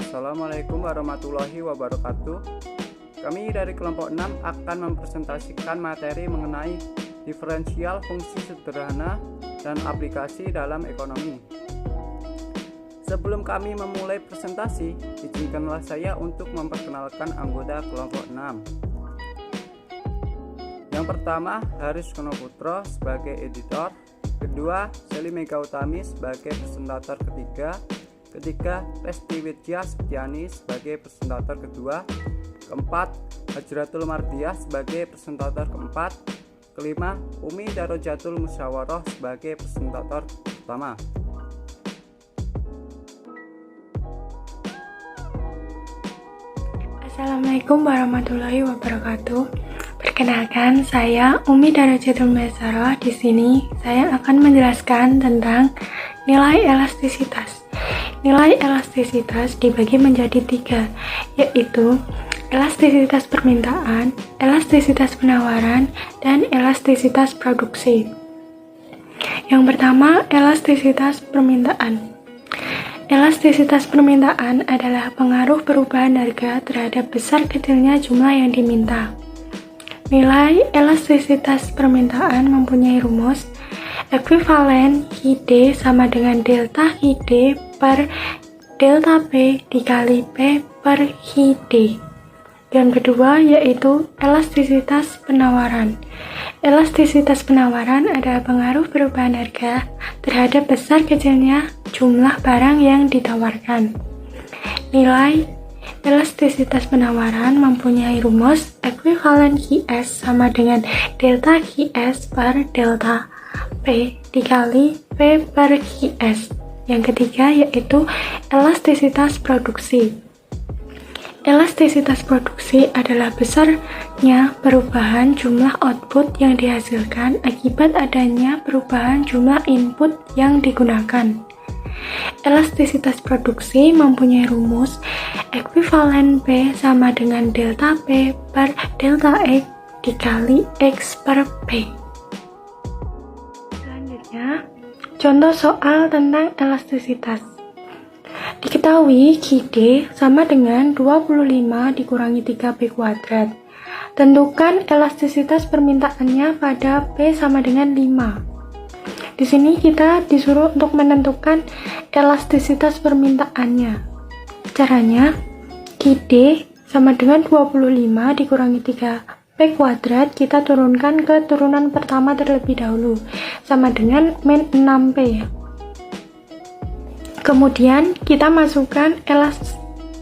Assalamualaikum warahmatullahi wabarakatuh. Kami dari kelompok 6 akan mempresentasikan materi mengenai diferensial fungsi sederhana dan aplikasi dalam ekonomi. Sebelum kami memulai presentasi, izinkanlah saya untuk memperkenalkan anggota kelompok 6. Yang pertama, Haris Konoputro sebagai editor. Kedua, Seli Megautami sebagai presentator ketiga, Lesti Widya Septiani sebagai presentator kedua. Keempat, Hajratul Mardiah sebagai presentator keempat. Kelima, Umi Darojatul Musyawaroh sebagai presentator pertama. Assalamualaikum warahmatullahi wabarakatuh. Perkenalkan, saya Umi Darojatul Musyawaroh. Di sini saya akan menjelaskan tentang nilai elastisitas. Nilai elastisitas dibagi menjadi 3, yaitu elastisitas permintaan, elastisitas penawaran, dan elastisitas produksi. Yang pertama, elastisitas permintaan. Elastisitas permintaan adalah pengaruh perubahan harga terhadap besar kecilnya jumlah yang diminta. Nilai elastisitas permintaan mempunyai rumus ekuivalen QD sama dengan delta QD per delta P dikali P per QD. Yang kedua yaitu elastisitas penawaran. Elastisitas penawaran adalah pengaruh perubahan harga terhadap besar kecilnya jumlah barang yang ditawarkan. Nilai elastisitas penawaran mempunyai rumus ekuivalen QS sama dengan delta QS per delta P dikali P per QS. Yang ketiga yaitu elastisitas produksi. Elastisitas produksi adalah besarnya perubahan jumlah output yang dihasilkan akibat adanya perubahan jumlah input yang digunakan. Elastisitas produksi mempunyai rumus ekuivalen P sama dengan delta P per delta X dikali X per P. Selanjutnya, contoh soal tentang elastisitas. Diketahui QD sama dengan 25 dikurangi 3P kuadrat. Tentukan elastisitas permintaannya pada P sama dengan 5. Di sini kita disuruh untuk menentukan elastisitas permintaannya. Caranya, QD sama dengan 25 dikurangi 3P kuadrat, kita turunkan ke turunan pertama terlebih dahulu, sama dengan min 6P. Kemudian kita masukkan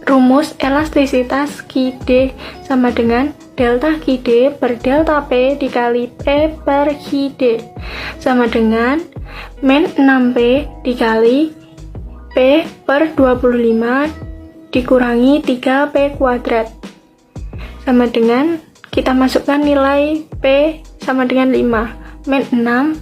rumus elastisitas QD sama dengan delta QD per delta P dikali P per QD sama dengan min 6P dikali P per 25 dikurangi 3P kuadrat sama dengan kita masukkan nilai P sama dengan 5, min 6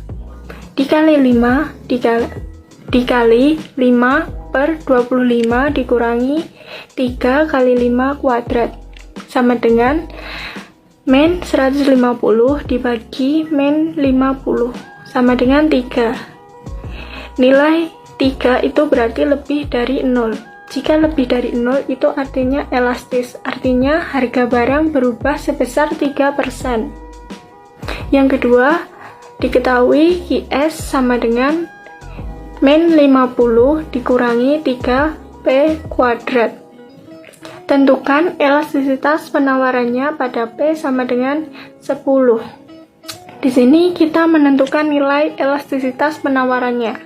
dikali 5 dikali 5 per 25 dikurangi 3 kali 5 kuadrat sama dengan min 150 dibagi min 50 sama dengan 3. Nilai 3 itu berarti lebih dari 0. Jika lebih dari 0 itu artinya elastis, artinya harga barang berubah sebesar 3%. Yang kedua, diketahui QS sama dengan min 50 dikurangi 3P kuadrat. Tentukan elastisitas penawarannya pada P sama dengan 10. Di sini kita menentukan nilai elastisitas penawarannya.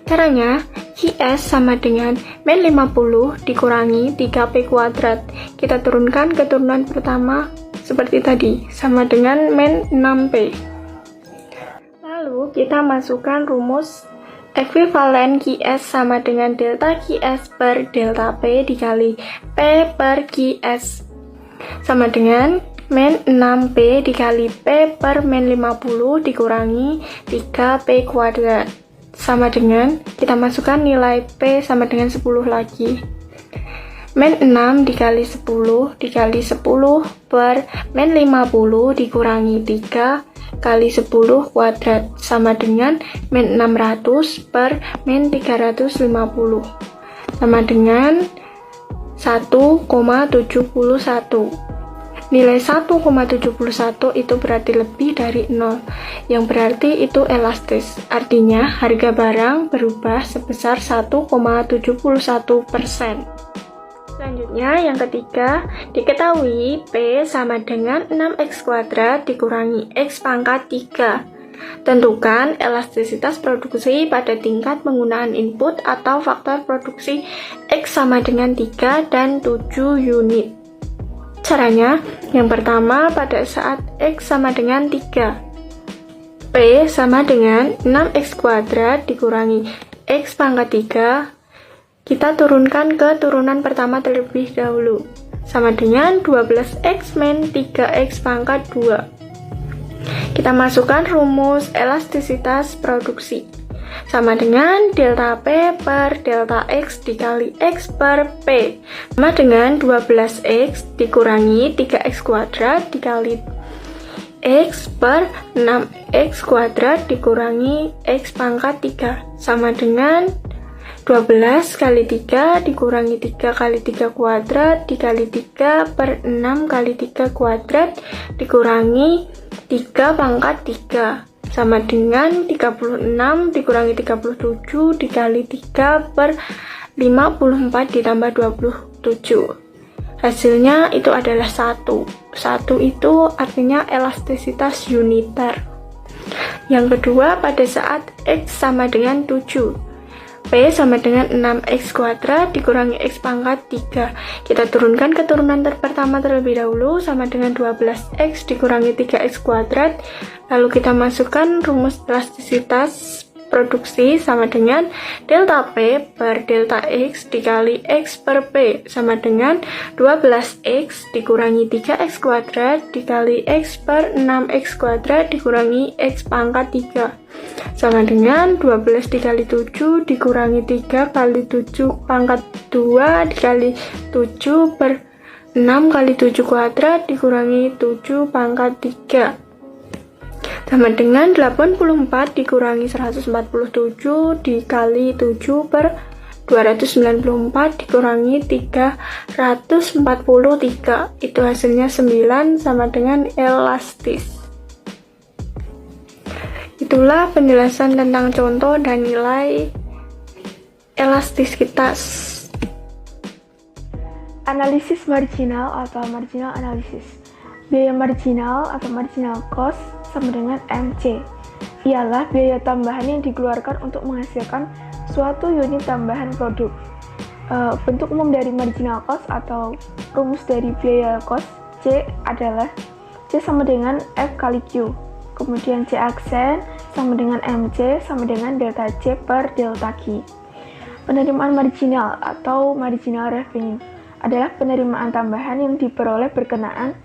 Caranya, QS sama dengan min 50 dikurangi 3P kuadrat. Kita turunkan ke turunan pertama seperti tadi, sama dengan min 6P. Lalu kita masukkan rumus ekuivalen QS sama dengan delta QS per delta P dikali P per QS sama dengan min 6P dikali P per min 50 dikurangi 3P kuadrat sama dengan kita masukkan nilai P sama dengan 10 lagi. Min 6 dikali 10 dikali 10 per min 50 dikurangi 3 kali 10 kuadrat sama dengan min 600 per min 350 sama dengan 1,71. Nilai 1,71 itu berarti lebih dari 0, yang berarti itu elastis. Artinya, harga barang berubah sebesar 1,71%. Selanjutnya, yang ketiga, diketahui P sama dengan 6X kuadrat dikurangi X pangkat 3. Tentukan elastisitas produksi pada tingkat penggunaan input atau faktor produksi X sama dengan 3 dan 7 unit. Caranya, yang pertama pada saat X sama dengan 3, P sama dengan 6X kuadrat dikurangi X pangkat 3, kita turunkan ke turunan pertama terlebih dahulu, sama dengan 12X min 3X pangkat 2. Kita masukkan rumus elastisitas produksi, sama dengan delta P per delta X dikali X per P, sama dengan 12X dikurangi 3X kuadrat dikali X per 6X kuadrat dikurangi X pangkat 3, sama dengan 12 kali 3 dikurangi 3 kali 3 kuadrat dikali 3 per 6 kali 3 kuadrat dikurangi 3 pangkat 3, sama dengan 36 dikurangi 37 dikali 3 per 54 ditambah 27. Hasilnya itu adalah 1. 1 itu artinya elastisitas uniter. Yang kedua, pada saat X sama dengan 7, P sama dengan 6X kuadrat dikurangi X pangkat 3. Kita turunkan ke turunan pertama terlebih dahulu, sama dengan 12X dikurangi 3X kuadrat. Lalu kita masukkan rumus elastisitas produksi sama dengan delta P per delta X dikali X per P, sama dengan 12X dikurangi 3X kuadrat dikali X per 6X kuadrat dikurangi X pangkat 3, sama dengan 12 dikali 7 dikurangi 3 kali 7 pangkat 2 dikali 7 per 6 kali 7 kuadrat dikurangi 7 pangkat 3, sama dengan 84 dikurangi 147 dikali 7 per 294 dikurangi 343. Itu hasilnya 9, sama dengan elastis. Itulah penjelasan tentang contoh dan nilai elastisitas. Analisis marginal atau marginal analysis. Biaya marginal atau marginal cost sama dengan MC, ialah biaya tambahan yang dikeluarkan untuk menghasilkan suatu unit tambahan produk. Bentuk umum dari marginal cost atau rumus dari biaya cost C adalah C sama dengan F kali Q, kemudian C aksen sama dengan MC sama dengan delta C per delta Q. Penerimaan marginal atau marginal revenue adalah penerimaan tambahan yang diperoleh berkenaan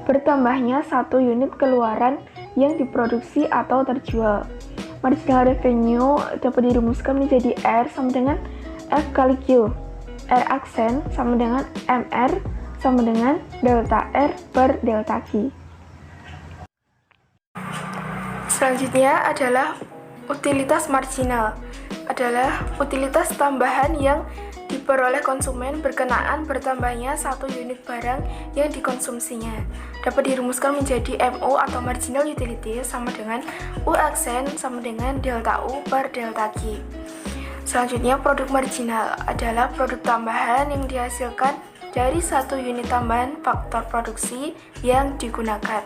bertambahnya satu unit keluaran yang diproduksi atau terjual. Marginal revenue dapat dirumuskan menjadi R sama dengan F kali Q. R aksen sama dengan MR sama dengan delta R per delta Q. Selanjutnya adalah utilitas marginal. Adalah utilitas tambahan yang diperoleh konsumen berkenaan bertambahnya satu unit barang yang dikonsumsinya. Dapat dirumuskan menjadi MO atau marginal utility sama dengan U aksen sama dengan delta U per delta Q. Selanjutnya, produk marginal adalah produk tambahan yang dihasilkan dari satu unit tambahan faktor produksi yang digunakan.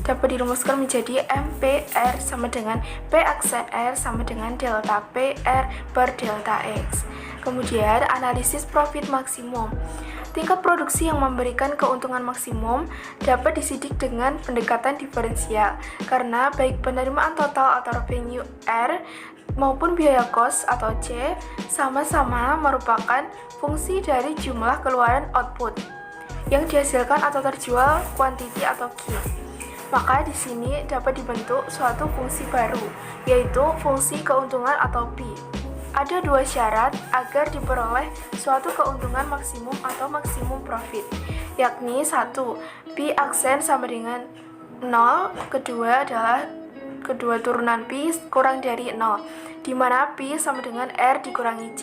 Dapat dirumuskan menjadi MPR sama dengan P aksen R sama dengan delta PR per delta X. Kemudian, analisis profit maksimum. Tingkat produksi yang memberikan keuntungan maksimum dapat disidik dengan pendekatan diferensial, karena baik penerimaan total atau revenue R maupun biaya cost atau C sama-sama merupakan fungsi dari jumlah keluaran output yang dihasilkan atau terjual quantity atau Q. Maka di sini dapat dibentuk suatu fungsi baru, yaitu fungsi keuntungan atau P. Ada dua syarat agar diperoleh suatu keuntungan maksimum atau maksimum profit, yakni 1. P aksen sama dengan 0, kedua adalah kedua turunan P kurang dari 0, di mana P sama dengan R dikurangi C.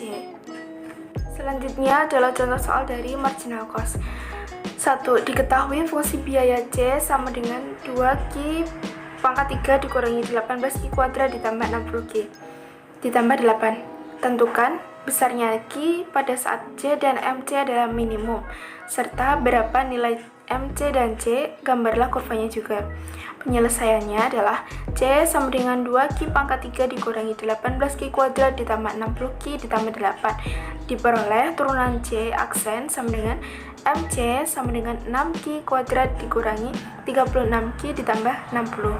Selanjutnya adalah contoh soal dari marginal cost. 1. Diketahui fungsi biaya C sama dengan 2Q pangkat 3 dikurangi 18Q kuadrat ditambah 60Q ditambah 8. Tentukan besarnya Q pada saat C dan MC adalah minimum, serta berapa nilai MC dan C, gambarlah kurvanya juga. Penyelesaiannya adalah C sama dengan 2Q pangkat 3 dikurangi 18Q kuadrat ditambah 60Q ditambah 8. Diperoleh turunan C aksen sama dengan MC sama dengan 6Q kuadrat dikurangi 36Q ditambah 60.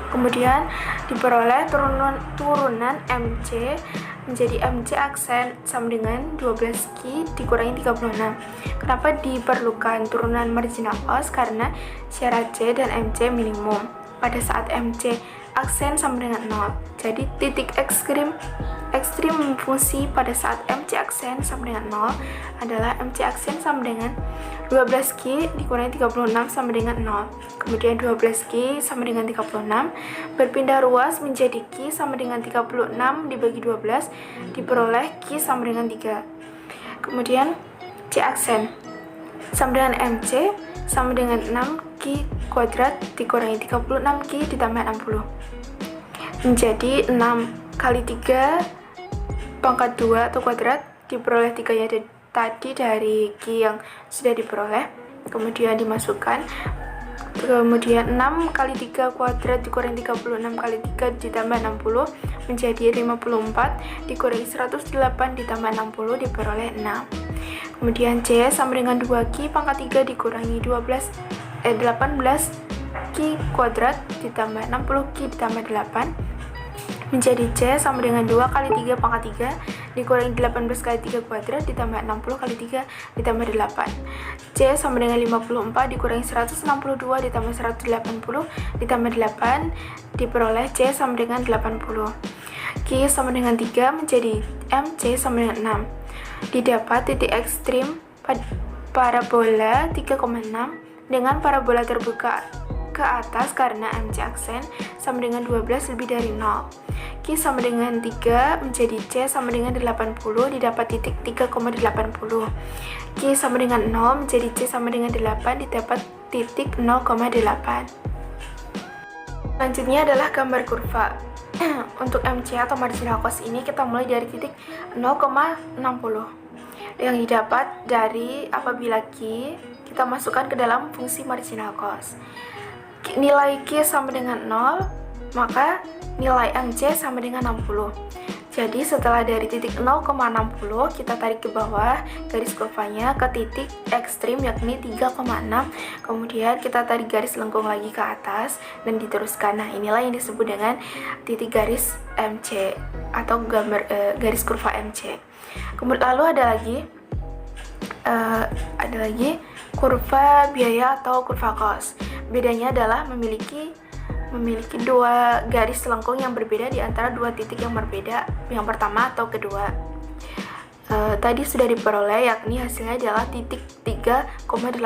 Kemudian diperoleh turunan MC menjadi MC aksen sama dengan 12Q dikurangi 36. Kenapa diperlukan turunan marginal cost? Karena syarat C dan MC minimum pada saat MC aksen sama dengan 0. Jadi titik ekstrim fungsi pada saat MC aksen sama dengan 0 adalah MC aksen sama dengan 12Q dikurangi 36 sama dengan 0. Kemudian 12Q sama dengan 36 berpindah ruas menjadi Q sama dengan 36 dibagi 12 diperoleh Q sama dengan 3. Kemudian C aksen sama dengan MC sama dengan 6Q kuadrat dikurangi 36Q ditambah 60 menjadi 6 kali 3 pangkat 2 atau kuadrat diperoleh 3 nya tadi dari Q yang sudah diperoleh, kemudian dimasukkan, kemudian 6 kali 3 kuadrat dikurangi 36 kali 3 ditambah 60 menjadi 54 dikurangi 108 ditambah 60 diperoleh 6. Kemudian C sama dengan 2Q pangkat 3 dikurangi 18Q kuadrat ditambah 60Q ditambah 8 menjadi C sama dengan 2 kali 3 pangkat 3 dikurangi 18 kali 3 kuadrat ditambah 60 kali 3 ditambah 8. C sama dengan 54 dikurangi 162 ditambah 180 ditambah 8 diperoleh C sama dengan 80. Q sama dengan 3 menjadi MC sama dengan 6. Didapat titik ekstrim parabola 3,6 dengan parabola terbuka ke atas karena MC aksen sama dengan 12 lebih dari 0. Q sama dengan 3 menjadi C sama dengan 80 didapat titik 3,80. Q sama dengan 0 menjadi C sama dengan 8 didapat titik 0,8. Selanjutnya adalah gambar kurva. Untuk MC atau marginal cost ini kita mulai dari titik 0,60 yang didapat dari apabila Q kita masukkan ke dalam fungsi marginal cost. Nilai Q sama dengan 0, maka nilai MC sama dengan 60. Jadi setelah dari titik 0,60 kita tarik ke bawah garis kurvanya ke titik ekstrim yakni 3,6, kemudian kita tarik garis lengkung lagi ke atas dan diteruskan. Nah, inilah yang disebut dengan titik garis MC atau gambar garis kurva MC. Kemudian lalu ada lagi kurva biaya atau kurva cost. Bedanya adalah memiliki dua garis lengkung yang berbeda di antara dua titik yang berbeda, yang pertama atau kedua. Tadi sudah diperoleh yakni hasilnya adalah titik 3,80.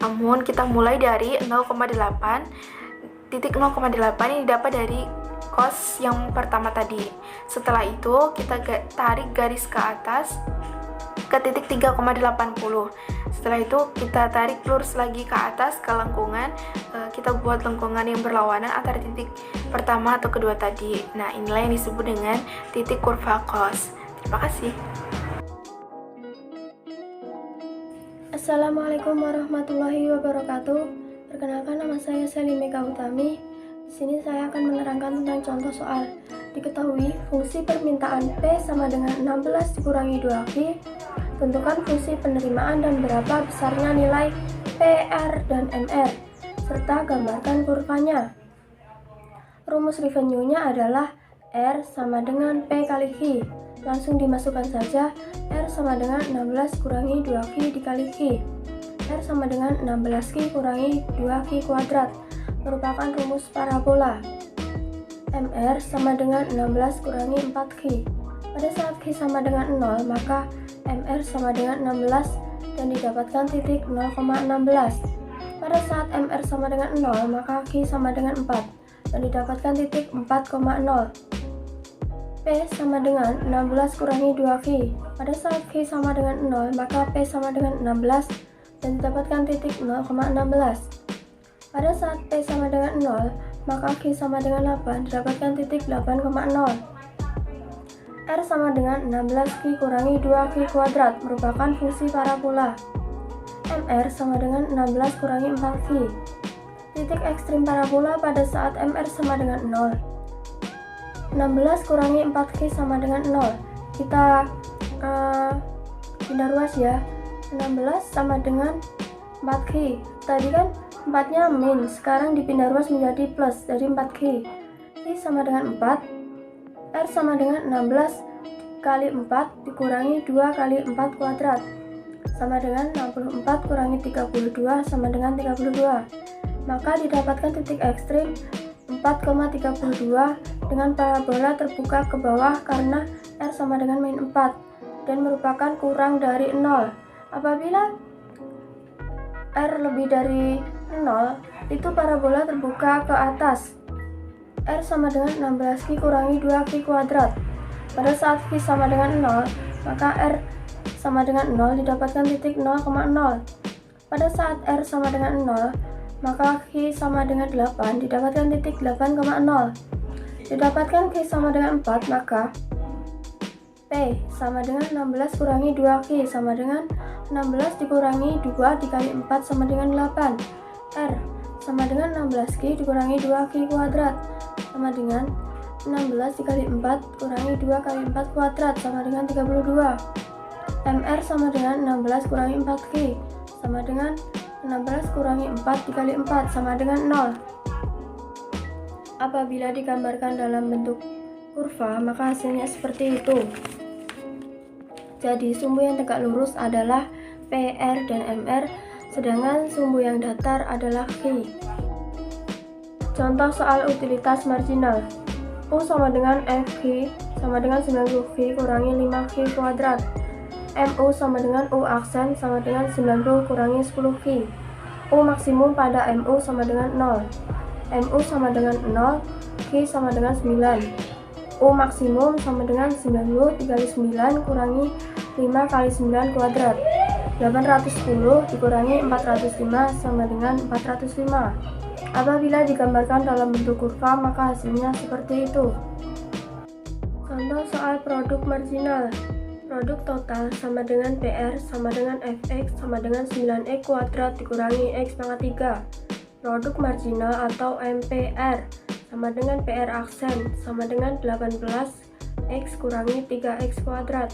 Namun kita mulai dari 0,8. Titik 0,8 ini dapat dari cost yang pertama tadi. Setelah itu kita tarik garis ke atas ke titik 3,80. Setelah itu kita tarik lurus lagi ke atas ke lengkungan, kita buat lengkungan yang berlawanan antara titik pertama atau kedua tadi. Nah, inilah yang disebut dengan titik kurva cost. Terima kasih. Assalamualaikum warahmatullahi wabarakatuh. Perkenalkan, nama saya Sally Mega Utami. Di sini saya akan menerangkan tentang contoh soal. Diketahui fungsi permintaan P sama dengan 16 dikurangi 2Q. Tentukan fungsi penerimaan dan berapa besarnya nilai PR dan MR, serta gambarkan kurvanya. Rumus revenue-nya adalah R sama dengan P kali Q. Langsung dimasukkan saja, R sama dengan 16 kurangi 2Q dikali Q. R sama dengan 16Q kurangi 2Q kuadrat, merupakan rumus parabola. MR sama dengan 16 kurangi 4Q. Pada saat Q sama dengan 0, maka MR sama dengan 16 dan didapatkan titik 0,16. Pada saat MR sama dengan 0, maka Q sama dengan 4 dan didapatkan titik 4,0. P sama dengan 16 kurangi 2Q. Pada saat Q sama dengan 0, maka P sama dengan 16 dan didapatkan titik 0,16. Pada saat P sama dengan 0, maka Q sama dengan 8, didapatkan titik 8,0. R sama dengan 16Q kurangi 2Q kuadrat merupakan fungsi parabola. MR sama dengan 16 kurangi 4Q. Titik ekstrim parabola pada saat MR sama dengan 0. 16 kurangi 4Q sama dengan 0. Kita pindah ruas ya. 16 sama dengan 4Q. Tadi kan 4-nya min, sekarang dipindah ruas menjadi plus, jadi 4Q. Q sama dengan 4. R sama dengan 16 kali 4 dikurangi 2 kali 4 kuadrat sama dengan 64 kurangi 32 sama dengan 32. Maka didapatkan titik ekstrim 4,32 dengan parabola terbuka ke bawah karena R sama dengan min 4 dan merupakan kurang dari 0. Apabila R lebih dari 0, itu parabola terbuka ke atas. R sama dengan 16Q kurangi 2Q kuadrat. Pada saat Q sama dengan 0, maka R sama dengan 0 didapatkan titik 0,0. Pada saat R sama dengan 0, maka Q sama dengan 8 didapatkan titik 8,0. Didapatkan Q sama dengan 4, maka P sama dengan 16 kurangi 2Q sama dengan 16 dikurangi 2 dikali 4 sama dengan 8. R sama dengan 16Q dikurangi 2Q kuadrat sama dengan 16 dikali 4 kurangi 2 kali 4 kuadrat sama dengan 32. MR sama dengan 16 kurangi 4Q sama dengan 16 kurangi 4 dikali 4 sama dengan 0. Apabila digambarkan dalam bentuk kurva, maka hasilnya seperti itu. Jadi sumbu yang tegak lurus adalah PR dan MR, sedangkan sumbu yang datar adalah Q. Contoh soal utilitas marginal. U sama dengan FQ sama dengan 90Q kurangi 5Q kuadrat. MU sama dengan U aksen sama dengan 90 kurangi 10Q. U maksimum pada MU sama dengan 0. MU sama dengan 0, Q sama dengan 9. U maksimum sama dengan 90 dikali 9 kurangi 5 kali 9 kuadrat. 810 dikurangi 405 sama dengan 405. Apabila digambarkan dalam bentuk kurva, maka hasilnya seperti itu. Contoh soal produk marginal. Produk total sama dengan PR sama dengan Fx sama dengan 9x kuadrat dikurangi x pangkat 3. Produk marginal atau MPR sama dengan PR aksen sama dengan 18x kurangi 3x kuadrat.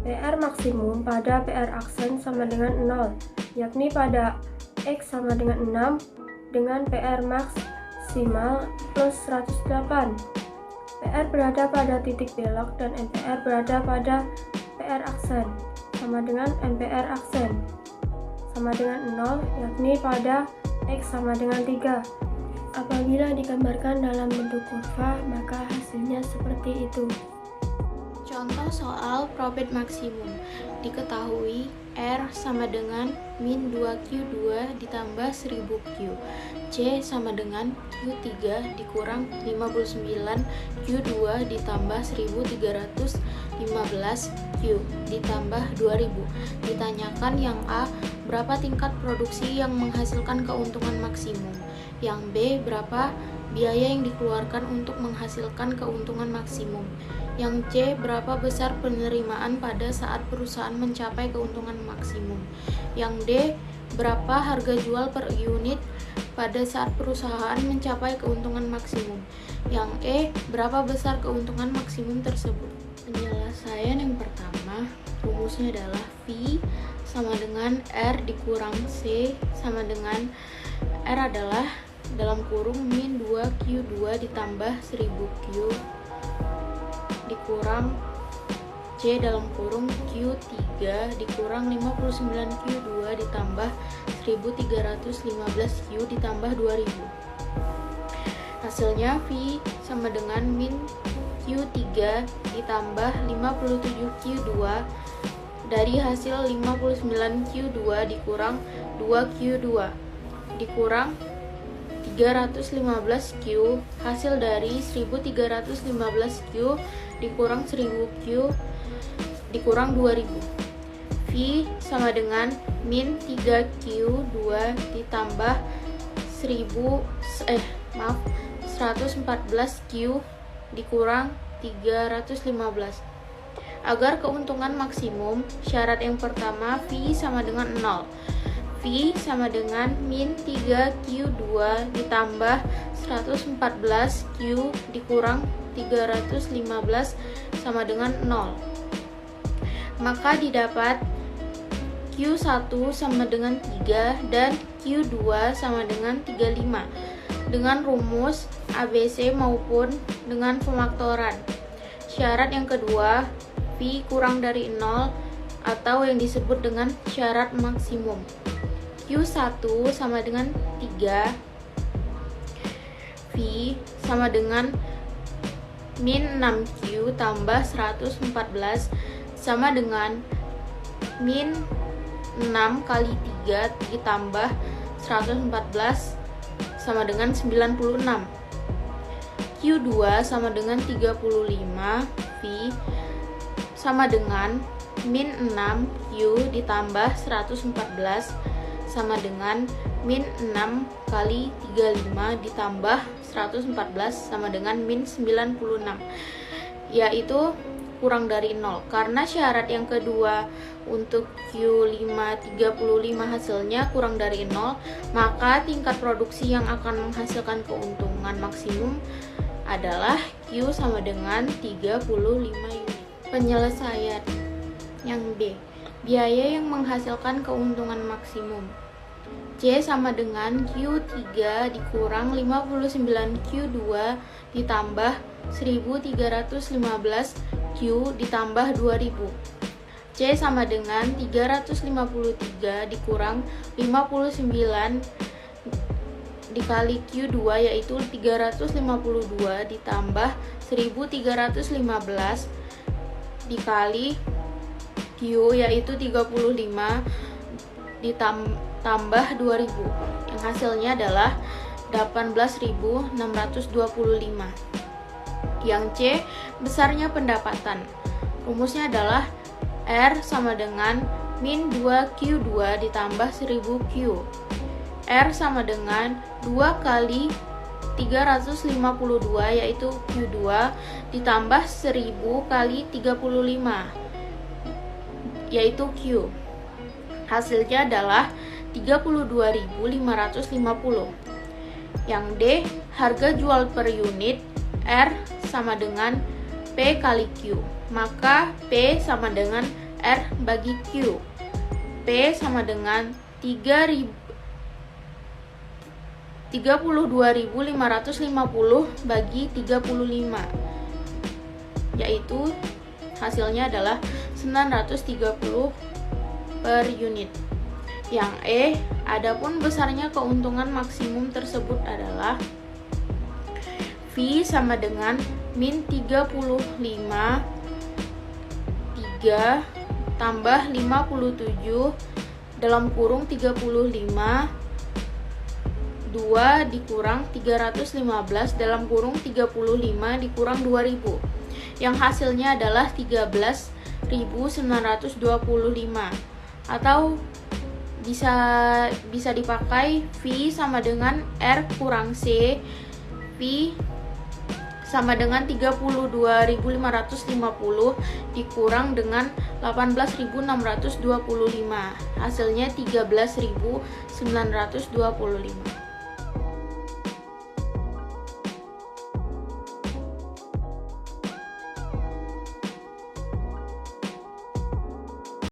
PR maksimum pada PR aksen sama dengan 0, yakni pada x sama dengan 6 dengan PR maksimal plus 108. PR berada pada titik belok dan MPR berada pada PR aksen sama dengan MPR aksen sama dengan 0, yakni pada X sama dengan 3. Apabila digambarkan dalam bentuk kurva, maka hasilnya seperti itu. Contoh soal probit maksimum. Diketahui R sama dengan min 2Q2 ditambah 1000Q. C sama dengan Q3 dikurang 59Q2 ditambah 1315Q ditambah 2000. Ditanyakan yang A, berapa tingkat produksi yang menghasilkan keuntungan maksimum? Yang B, berapa biaya yang dikeluarkan untuk menghasilkan keuntungan maksimum? Yang C, berapa besar penerimaan pada saat perusahaan mencapai keuntungan maksimum? Yang D, berapa harga jual per unit pada saat perusahaan mencapai keuntungan maksimum? Yang E, berapa besar keuntungan maksimum tersebut? Penyelesaian yang pertama, rumusnya adalah V sama dengan R dikurang C sama dengan R adalah dalam kurung min 2Q2 ditambah 1000Q dikurang C dalam kurung Q3 dikurang 59Q2 ditambah 1315Q ditambah 2000. Hasilnya V sama dengan min Q3 ditambah 57Q2 dari hasil 59Q2 dikurang 2Q2 dikurang 315Q, hasil dari 1315Q dikurang 1000 Q dikurang 2000. V sama dengan min 3Q2 ditambah 114Q dikurang 315. Agar keuntungan maksimum, syarat yang pertama V sama dengan 0. V sama dengan min 3Q2 ditambah 114Q dikurang 315 sama dengan 0. Maka didapat Q1 sama dengan 3 dan Q2 sama dengan 35 dengan rumus ABC maupun dengan pemaktoran. Syarat yang kedua, V kurang dari 0 atau yang disebut dengan syarat maksimum. Q1 sama dengan 3, V sama dengan min 6Q tambah 114 sama dengan min 6 kali 3 ditambah 114 sama dengan 96. Q2 sama dengan 35, V sama dengan min 6Q ditambah 114 sama dengan min 6 kali 35 ditambah 114 sama dengan min 96, yaitu kurang dari 0. Karena syarat yang kedua untuk Q5 35 hasilnya kurang dari 0, maka tingkat produksi yang akan menghasilkan keuntungan maksimum adalah Q sama dengan 35 unit. Penyelesaian yang B, biaya yang menghasilkan keuntungan maksimum. C sama dengan Q3 dikurang 59Q2 ditambah 1315 Q ditambah 2000. C sama dengan 353 dikurang 59 dikali Q2 yaitu 352 ditambah 1315 dikali Q yaitu 35 ditambah 2000, yang hasilnya adalah 18.625. Yang C, besarnya pendapatan. Rumusnya adalah R sama dengan min 2Q2 ditambah 1000Q. R sama dengan 2 kali 352 yaitu Q2 ditambah 1000 kali 35 yaitu Q. Hasilnya adalah 32.550. Yang D, harga jual per unit R sama dengan P kali Q. Maka P sama dengan R bagi Q. P sama dengan 32.550 bagi 35, yaitu hasilnya adalah 930 per unit. Yang E, adapun besarnya keuntungan maksimum tersebut adalah V sama dengan min 35 3 tambah 57 dalam kurung 35 2 dikurang 315 dalam kurung 35 dikurang 2000, yang hasilnya adalah 13.925, atau bisa dipakai V sama dengan R kurang C. V sama dengan 32.550 dikurang dengan 18.625, hasilnya 13.925.